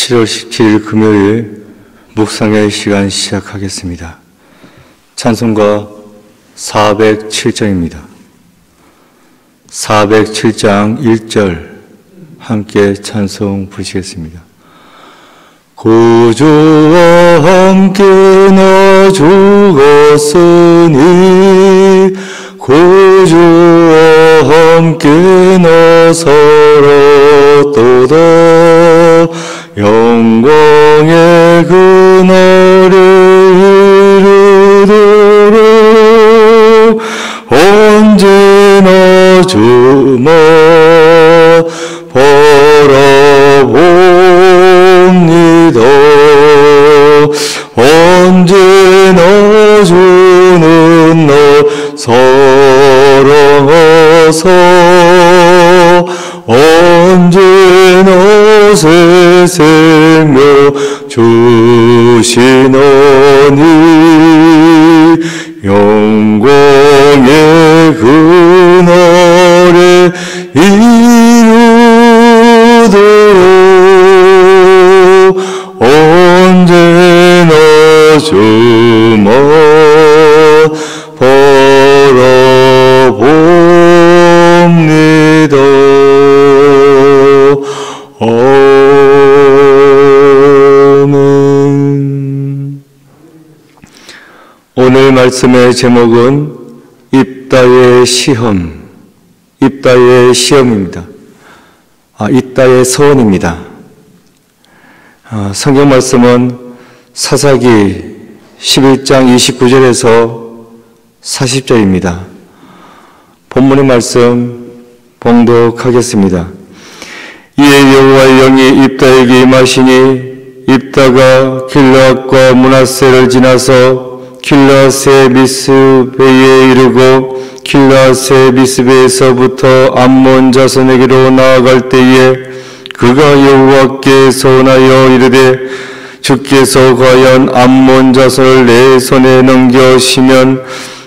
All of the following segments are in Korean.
7월 17일 금요일 묵상의 시간 시작하겠습니다. 찬송가 407장입니다. 407장 1절 함께 찬송 부르시겠습니다. 구주와 함께 나 죽었으니 구주와 함께 나 살았도다. 영광의 그날에 이르도록 언제나 주만 바라봅니다. 언제나 주는 날 사랑하사 언제나 새 생명 주시나니 영광의 그날에 이르도록 언제나 주만 바라봅니다. 아멘. 오늘 말씀의 제목은 입다의 시험, 입다의 시험입니다. 입다의 서원입니다. 성경 말씀은 사사기 11장 29절에서 40절입니다. 본문의 말씀 봉독하겠습니다. 이에 여호와의 영이 입다에게 임하시니 입다가 길르앗과 므낫세를 지나서 길르앗의 미스베에 이르고 길르앗의 미스베에서부터 암몬 자손에게로 나아갈 때에 그가 여호와께 서원하여 이르되 주께서 과연 암몬 자손을 내 손에 넘겨시면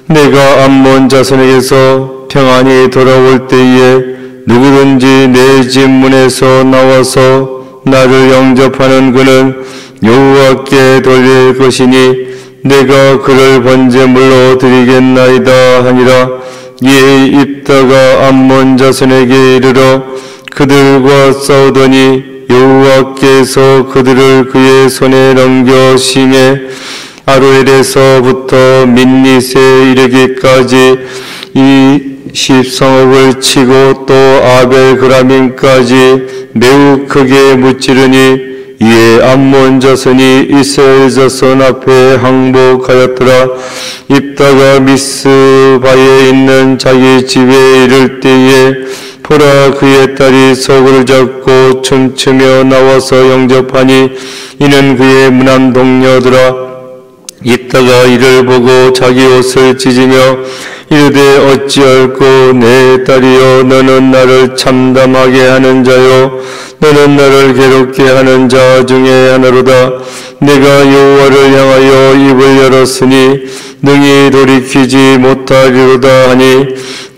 내가 암몬 자손에게서 평안히 돌아올 때에 누구든지 내 집 문에서 나와서 나를 영접하는 그는 여호와께 돌릴 것이니 내가 그를 번제물로 드리겠나이다 하니라. 이에 입다가 암몬 자손에게 이르러 그들과 싸우더니 여호와께서 그들을 그의 손에 넘겨심에 아로엘에서부터 민닛에 이르기까지 20성읍을 치고 또 아벨그라밈까지 매우 크게 무찌르니 이에 암몬 자손이 이스라엘 자손 앞에 항복하였더라. 입다가 미스바에 있는 자기 집에 이를 때에 보라 그의 딸이 소굴을 잡고 춤추며 나와서 영접하니 이는 그의 무난 동료더라. 입다가 이를 보고 자기 옷을 찢으며 이르되 어찌할꼬 내 딸이여 너는 나를 참담하게 하는 자요 너는 나를 괴롭게 하는 자 중에 하나로다. 내가 여호와를 향하여 입을 열었으니 능히 돌이키지 못하리로다 하니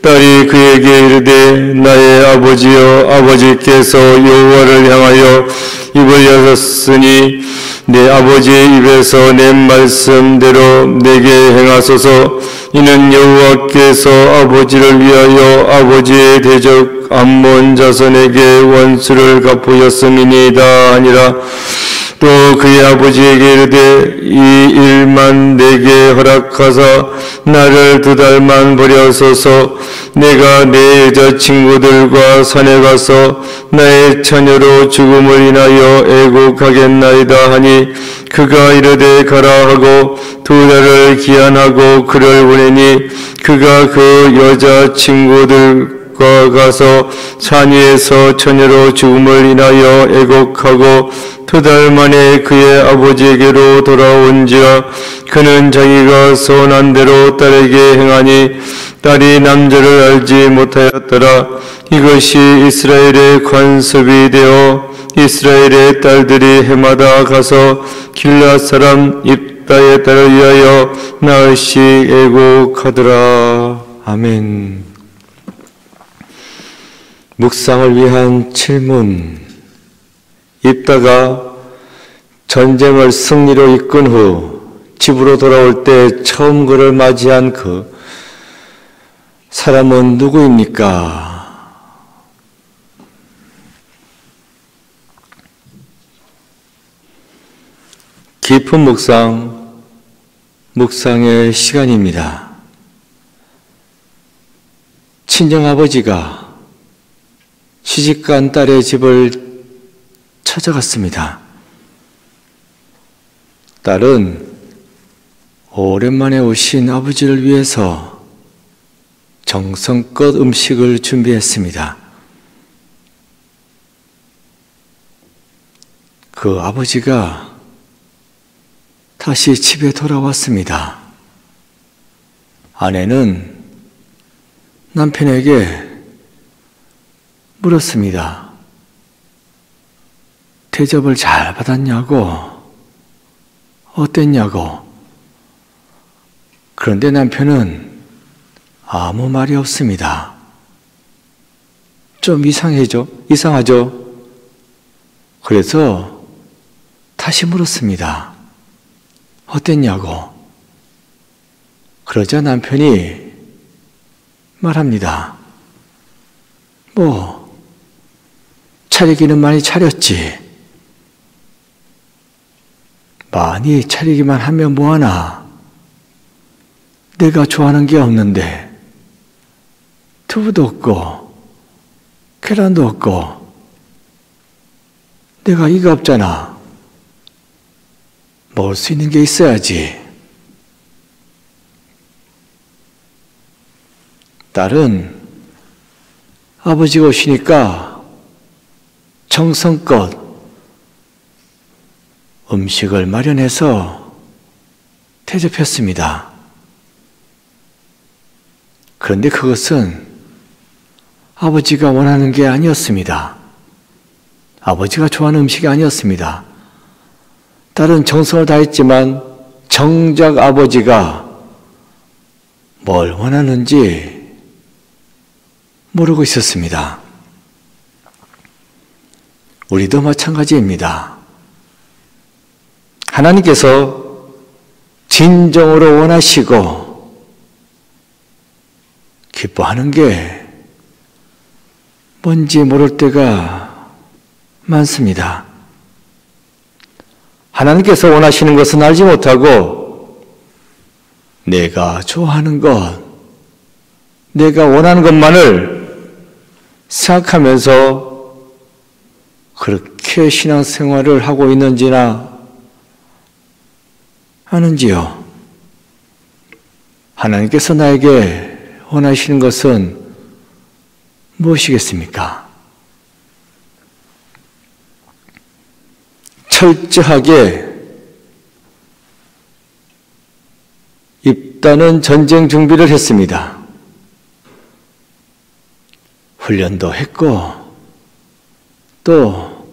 딸이 그에게 이르되 나의 아버지여 아버지께서 여호와를 향하여 입을 열었으니 내 아버지의 입에서 낸 말씀대로 내게 행하소서. 이는 여호와께서 아버지를 위하여 아버지의 대적 암몬 자손에게 원수를 갚으셨음이니이다 하니라. 또 그의 아버지에게 이르되 이 일만 내게 허락하사 나를 2달만 버려소서. 내가 내 여자친구들과 산에 가서 나의 처녀로 죽음을 인하여 애국하겠나이다 하니 그가 이르되 가라 하고 2달을 기한하고 그를 보내니 그가 그 여자친구들과 가서 산 위에서 처녀로 죽음을 인하여 애곡하고 2달 만에 그의 아버지에게로 돌아온지라. 그는 자기가 서원한 대로 딸에게 행하니 딸이 남자를 알지 못하였더라. 이것이 이스라엘의 관습이 되어 이스라엘의 딸들이 해마다 가서 길르앗 사람 입다의 딸을 위하여 나흘씩 애곡하더라. 아멘. 묵상을 위한 질문. 입다가 전쟁을 승리로 이끈 후 집으로 돌아올 때 처음 그를 맞이한 그 사람은 누구입니까? 깊은 묵상의 시간입니다. 친정아버지가 시집간 딸의 집을 찾아갔습니다. 딸은 오랜만에 오신 아버지를 위해서 정성껏 음식을 준비했습니다. 그 아버지가 다시 집에 돌아왔습니다. 아내는 남편에게 물었습니다. 대접을 잘 받았냐고, 어땠냐고. 그런데 남편은 아무 말이 없습니다. 좀 이상하죠? 그래서 다시 물었습니다. 어땠냐고. 그러자 남편이 말합니다. 차리기는 많이 차렸지. 많이 차리기만 하면 뭐하나. 내가 좋아하는 게 없는데 두부도 없고 계란도 없고 내가 이가 없잖아. 먹을 수 있는 게 있어야지. 딸은 아버지가 오시니까 정성껏 음식을 마련해서 대접했습니다. 그런데 그것은 아버지가 원하는 게 아니었습니다. 아버지가 좋아하는 음식이 아니었습니다. 딸은 정성을 다했지만 정작 아버지가 뭘 원하는지 모르고 있었습니다. 우리도 마찬가지입니다. 하나님께서 진정으로 원하시고 기뻐하는 게 뭔지 모를 때가 많습니다. 하나님께서 원하시는 것은 알지 못하고 내가 좋아하는 것, 내가 원하는 것만을 생각하면서 그렇게 신앙생활을 하고 있는지나 아는지요? 하나님께서 나에게 원하시는 것은 무엇이겠습니까? 철저하게 입다는 전쟁 준비를 했습니다. 훈련도 했고 또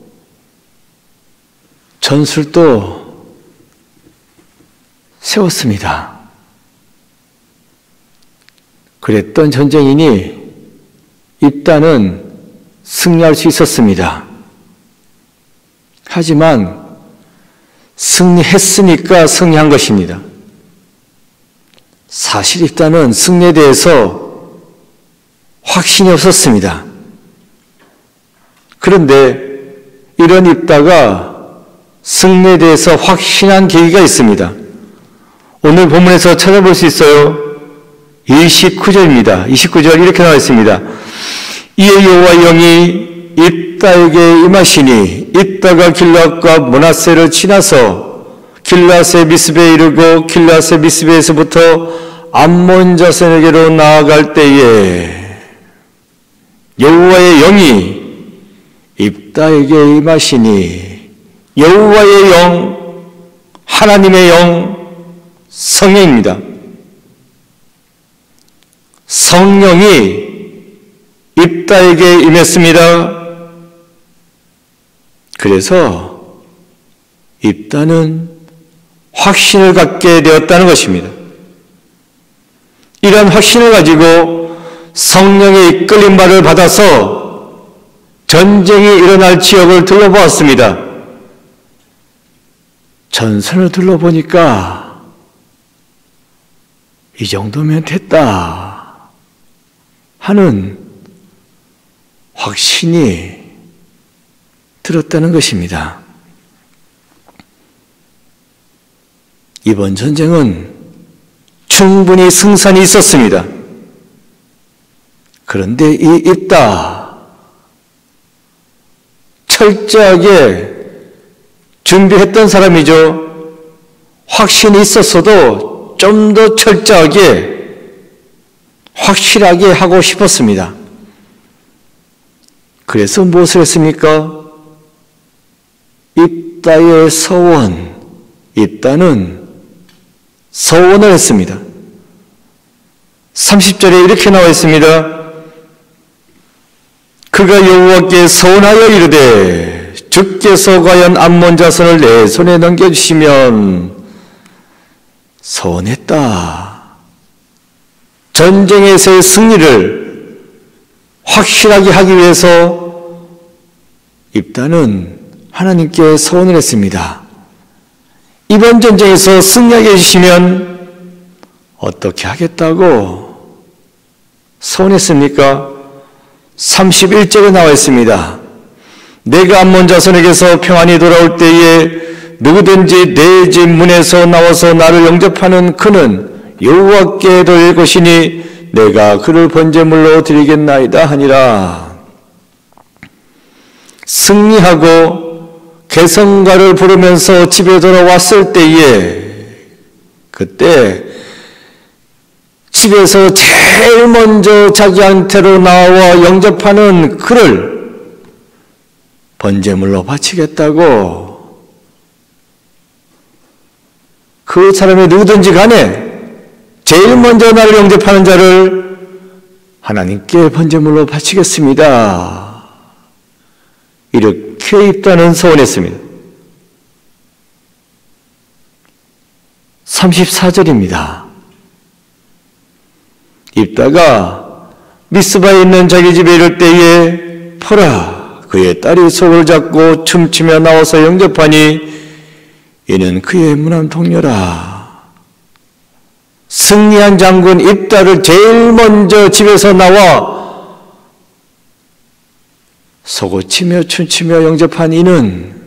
전술도 세웠습니다. 그랬던 전쟁인이 입다는 승리할 수 있었습니다. 하지만 승리했으니까 승리한 것입니다. 사실 입다는 승리에 대해서 확신이 없었습니다. 그런데 이런 입다가 승리에 대해서 확신한 계기가 있습니다. 오늘 본문에서 찾아볼 수 있어요. 29절입니다. 29절 이렇게 나와 있습니다. 이에 여호와의 영이 입다에게 임하시니 입다가 길앗과 므낫세를 지나서 길앗의 미스베에 이르고 길앗의 미스베에서부터 암몬 자손에게로 나아갈 때에 여호와의 영이 입다에게 임하시니 여호와의 영, 하나님의 영, 성령입니다. 성령이 입다에게 임했습니다. 그래서 입다는 확신을 갖게 되었다는 것입니다. 이런 확신을 가지고 성령의 이끌림 바를 받아서 전쟁이 일어날 지역을 둘러보았습니다. 전선을 둘러보니까 이 정도면 됐다 하는 확신이 들었다는 것입니다. 이번 전쟁은 충분히 승산이 있었습니다. 그런데 이 입다 철저하게 준비했던 사람이죠. 확신이 있었어도 좀 더 철저하게 확실하게 하고 싶었습니다. 그래서 무엇을 했습니까? 입다의 서원, 입다는 서원을 했습니다. 30절에 이렇게 나와 있습니다. 그가 여호와께 서원하여 이르되 주께서 과연 암몬 자손을 내 손에 넘겨주시면 서원했다. 전쟁에서의 승리를 확실하게 하기 위해서 입다는 하나님께 서원을 했습니다. 이번 전쟁에서 승리하게 해주시면 어떻게 하겠다고 서원했습니까? 31절에 나와 있습니다. 내가 암몬 자손에게서 평안히 돌아올 때에 누구든지 내 집 문에서 나와서 나를 영접하는 그는 여호와께 돌릴 것이니 내가 그를 번제물로 드리겠나이다 하니라. 승리하고 개성가를 부르면서 집에 돌아왔을 때에 그때 집에서 제일 먼저 자기한테로 나와 영접하는 그를 번제물로 바치겠다고 그 사람이 누구든지 간에 제일 먼저 나를 영접하는 자를 하나님께 번제물로 바치겠습니다. 이렇게 입다는 서원했습니다. 34절입니다. 입다가 미스바에 있는 자기 집에 이를 때에 보라 그의 딸이 손을 잡고 춤추며 나와서 영접하니 이는 그의 무난 동료라. 승리한 장군 입다를 제일 먼저 집에서 나와 소고치며 춤추며 영접한 이는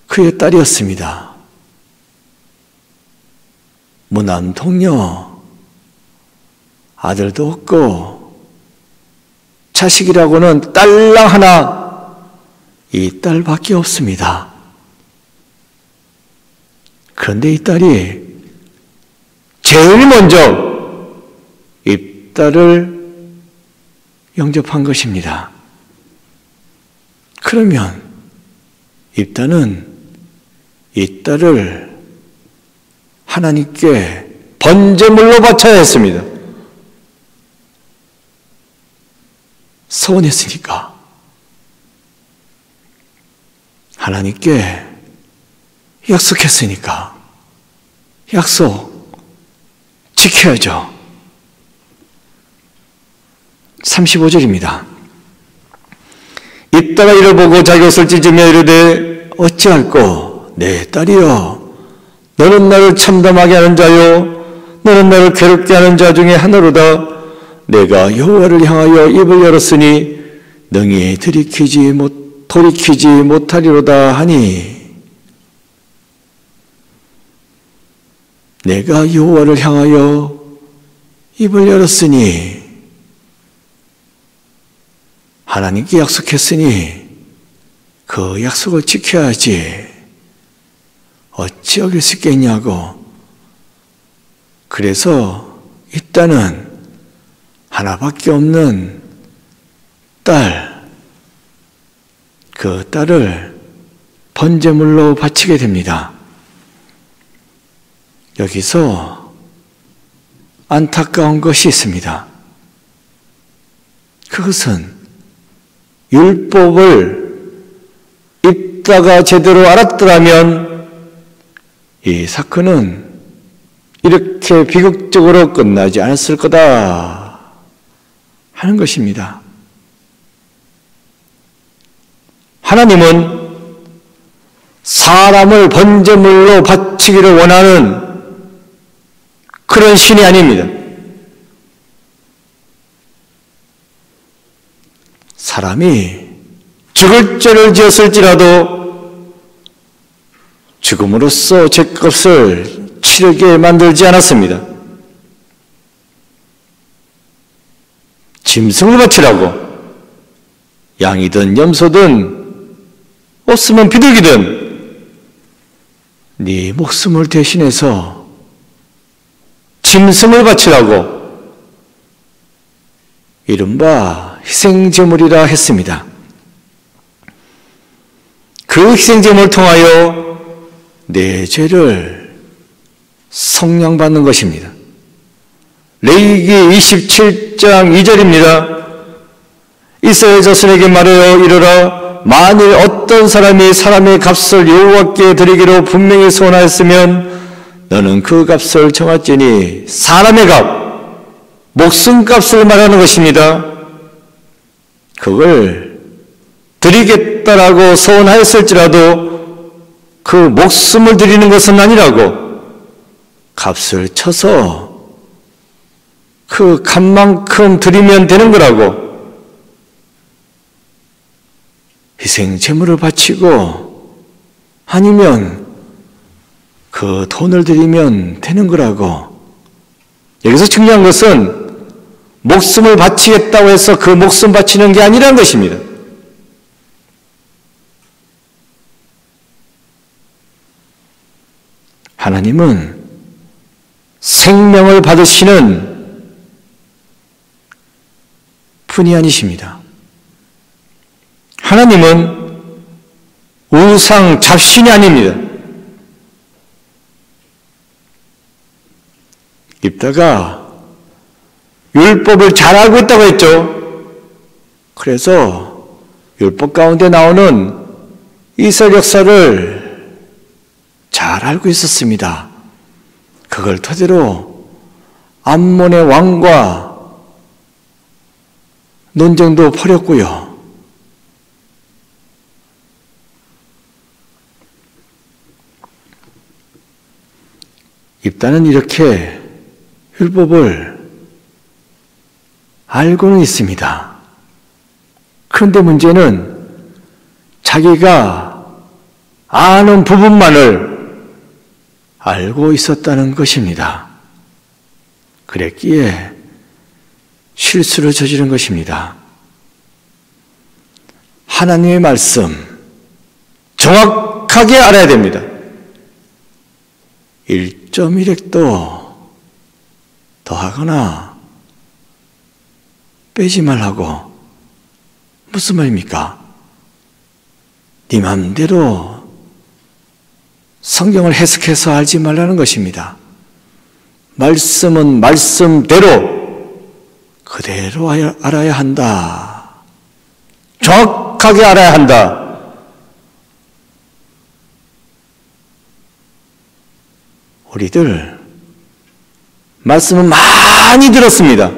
그의 딸이었습니다. 무난 동료, 아들도 없고 자식이라고는 딸랑 하나 이 딸밖에 없습니다. 그런데 이 딸이 제일 먼저 이 딸을 영접한 것입니다. 그러면 이 딸은 이 딸을 하나님께 번제물로 바쳐야 했습니다. 서원했으니까 하나님께 약속했으니까 약속 지켜야죠. 35절입니다. 입다가 이를 보고 자기 옷을 찢으며 이르되 어찌할꼬 내 딸이여 너는 나를 참담하게 하는 자요 너는 나를 괴롭게 하는 자 중에 하나로다. 내가 여호와를 향하여 입을 열었으니 능히 돌이키지 못하리로다 하니 내가 여호와를 향하여 입을 열었으니 하나님께 약속했으니 그 약속을 지켜야지 어찌 어길 수 있겠냐고. 그래서 이 딸은 하나밖에 없는 딸, 그 딸을 번제물로 바치게 됩니다. 여기서 안타까운 것이 있습니다. 그것은 율법을 입다가 제대로 알았더라면 이 사건은 이렇게 비극적으로 끝나지 않았을 거다 하는 것입니다. 하나님은 사람을 번제물로 바치기를 원하는 그런 신이 아닙니다. 사람이 죽을 죄를 지었을지라도 죽음으로써 죄값을 치르게 만들지 않았습니다. 짐승을 바치라고, 양이든 염소든 없으면 비둘기든 네 목숨을 대신해서 짐승을 바치라고 이른바 희생제물이라 했습니다. 그 희생제물을 통하여 내 죄를 속량받는 것입니다. 레위기 27장 2절입니다. 이스라엘 자손에게 말하여 이르라. 만일 어떤 사람이 사람의 값을 여호와께 드리기로 분명히 소원하였으면 너는 그 값을 정할지니, 사람의 값, 목숨값을 말하는 것입니다. 그걸 드리겠다라고 소원하였을지라도 그 목숨을 드리는 것은 아니라고, 값을 쳐서 그 값만큼 드리면 되는 거라고, 희생제물을 바치고 아니면 그 돈을 드리면 되는 거라고. 여기서 중요한 것은 목숨을 바치겠다고 해서 그 목숨 바치는 게 아니라는 것입니다. 하나님은 생명을 받으시는 분이 아니십니다. 하나님은 우상 잡신이 아닙니다. 입다가 율법을 잘 알고 있다고 했죠. 그래서 율법 가운데 나오는 이스라엘 역사를 잘 알고 있었습니다. 그걸 토대로 암몬의 왕과 논쟁도 벌였고요. 입다는 이렇게 율법을 알고는 있습니다. 그런데 문제는 자기가 아는 부분만을 알고 있었다는 것입니다. 그랬기에 실수를 저지른 것입니다. 하나님의 말씀 정확하게 알아야 됩니다. 1.1획도 더하거나 빼지 말라고. 무슨 말입니까? 네 맘대로 성경을 해석해서 알지 말라는 것입니다. 말씀은 말씀대로 그대로 알아야 한다. 정확하게 알아야 한다. 우리들 말씀은 많이 들었습니다.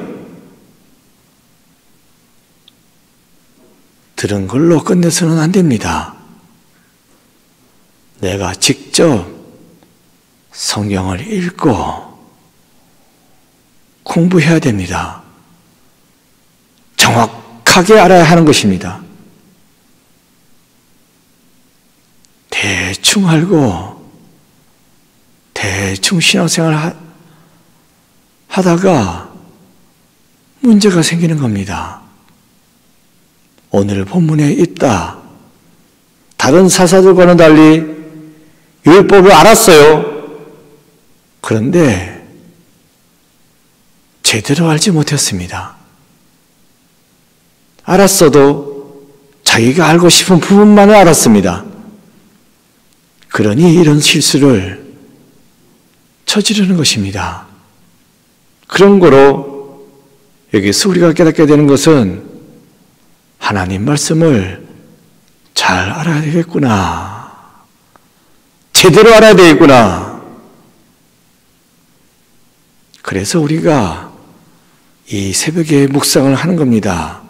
들은 걸로 끝내서는 안 됩니다. 내가 직접 성경을 읽고 공부해야 됩니다. 정확하게 알아야 하는 것입니다. 대충 알고 대충 신앙생활 하다가 문제가 생기는 겁니다. 오늘 본문에 있다. 다른 사사들과는 달리 율법을 알았어요. 그런데 제대로 알지 못했습니다. 알았어도 자기가 알고 싶은 부분만을 알았습니다. 그러니 이런 실수를 저지르는 것입니다. 그런 거로 여기서 우리가 깨닫게 되는 것은 하나님 말씀을 잘 알아야 되겠구나. 제대로 알아야 되겠구나. 그래서 우리가 이 새벽에 묵상을 하는 겁니다.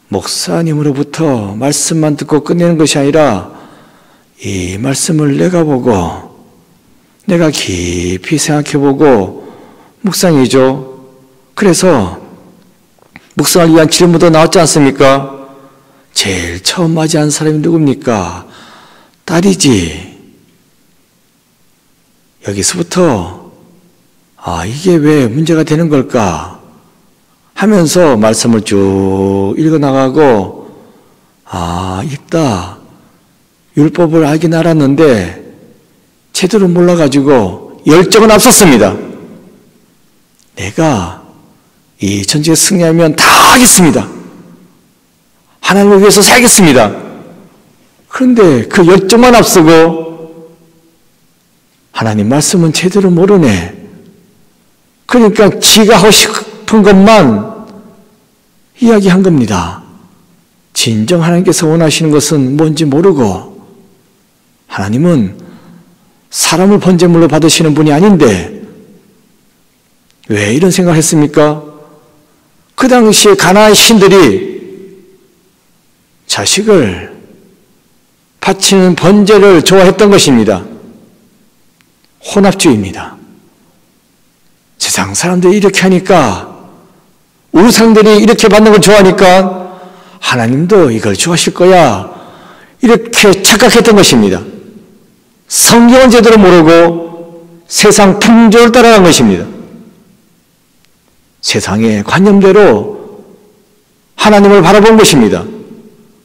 목사님으로부터 말씀만 듣고 끝내는 것이 아니라 이 말씀을 내가 보고 내가 깊이 생각해보고 묵상이죠. 그래서 묵상을 위한 질문도 나왔지 않습니까? 제일 처음 맞이한 사람이 누굽니까? 딸이지. 여기서부터 이게 왜 문제가 되는 걸까? 하면서 말씀을 쭉 읽어나가고 있다. 율법을 알긴 알았는데 제대로 몰라가지고 열정은 앞섰습니다. 내가 이 전쟁에 승리하면 다 하겠습니다. 하나님을 위해서 살겠습니다. 그런데 그 열정만 앞서고 하나님 말씀은 제대로 모르네. 그러니까 지가 하고 싶은 것만 이야기한 겁니다. 진정 하나님께서 원하시는 것은 뭔지 모르고 하나님은 사람을 번제물로 받으시는 분이 아닌데 왜 이런 생각을 했습니까? 그 당시에 가나안 신들이 자식을 바치는 번제를 좋아했던 것입니다. 혼합주의입니다. 세상 사람들이 이렇게 하니까 우상들이 이렇게 받는 걸 좋아하니까 하나님도 이걸 좋아하실 거야 이렇게 착각했던 것입니다. 성경은 제대로 모르고 세상 풍조를 따라간 것입니다. 세상의 관념대로 하나님을 바라본 것입니다.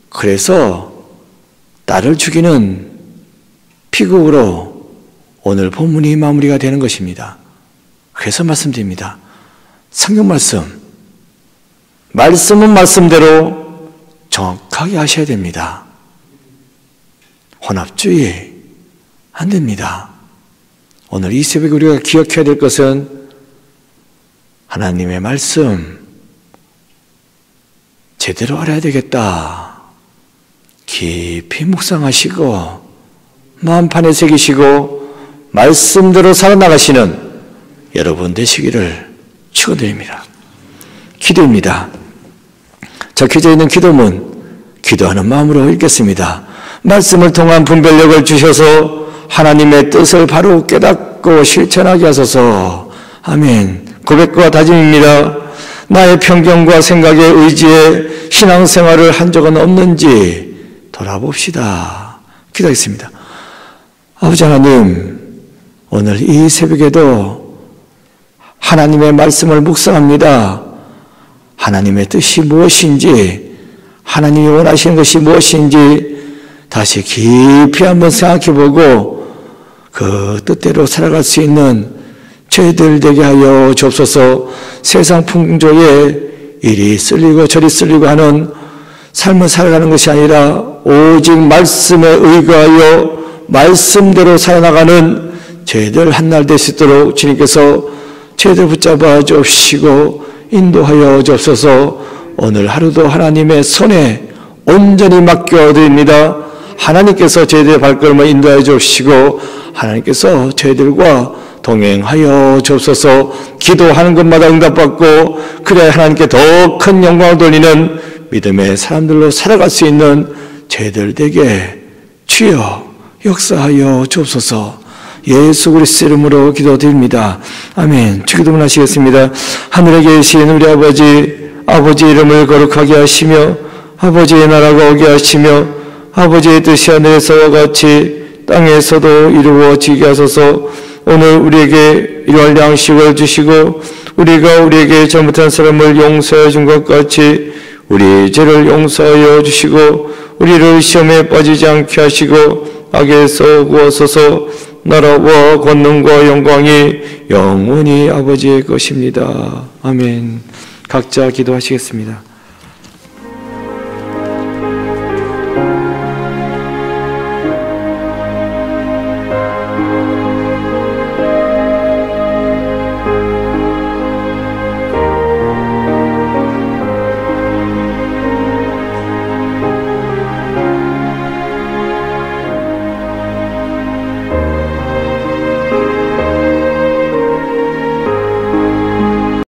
그래서 딸을 죽이는 피국으로 오늘 본문이 마무리가 되는 것입니다. 그래서 말씀드립니다. 성경 말씀은 말씀대로 정확하게 하셔야 됩니다. 혼합주의 안 됩니다. 오늘 이 새벽에 우리가 기억해야 될 것은 하나님의 말씀 제대로 알아야 되겠다. 깊이 묵상하시고 마음판에 새기시고 말씀대로 살아나가시는 여러분 되시기를 축원드립니다. 기도입니다. 적혀져 있는 기도문 기도하는 마음으로 읽겠습니다. 말씀을 통한 분별력을 주셔서 하나님의 뜻을 바로 깨닫고 실천하게 하소서. 아멘. 고백과 다짐입니다. 나의 편견과 생각에 의지에 신앙생활을 한 적은 없는지 돌아봅시다. 기도하겠습니다. 아버지 하나님, 오늘 이 새벽에도 하나님의 말씀을 묵상합니다. 하나님의 뜻이 무엇인지, 하나님이 원하시는 것이 무엇인지 다시 깊이 한번 생각해보고 그 뜻대로 살아갈 수 있는 저희들 되게 하여 주옵소서. 세상 풍조에 이리 쓸리고 저리 쓸리고 하는 삶을 살아가는 것이 아니라 오직 말씀에 의거하여 말씀대로 살아나가는 저희들 한날 될 수 있도록 주님께서 저희들 붙잡아 주옵시고 인도하여 주옵소서. 오늘 하루도 하나님의 손에 온전히 맡겨드립니다. 하나님께서 저희들의 발걸음을 인도하여 주옵시고 하나님께서 저희들과 동행하여 주옵소서. 기도하는 것마다 응답받고 그래야 하나님께 더 큰 영광을 돌리는 믿음의 사람들로 살아갈 수 있는 저희들 되게 주여 역사하여 주옵소서. 예수 그리스도 이름으로 기도드립니다. 아멘. 주기도문 하시겠습니다. 하늘에 계신 우리 아버지 이름을 거룩하게 하시며 아버지의 나라가 오게 하시며 아버지의 뜻이 하늘에서와 같이 땅에서도 이루어지게 하소서. 오늘 우리에게 일용할 양식을 주시고 우리가 우리에게 잘못한 사람을 용서해 준 것 같이 우리 죄를 용서하여 주시고 우리를 시험에 빠지지 않게 하시고 악에서 구하소서. 나라와 권능과 영광이 영원히 아버지의 것입니다. 아멘. 각자 기도하시겠습니다.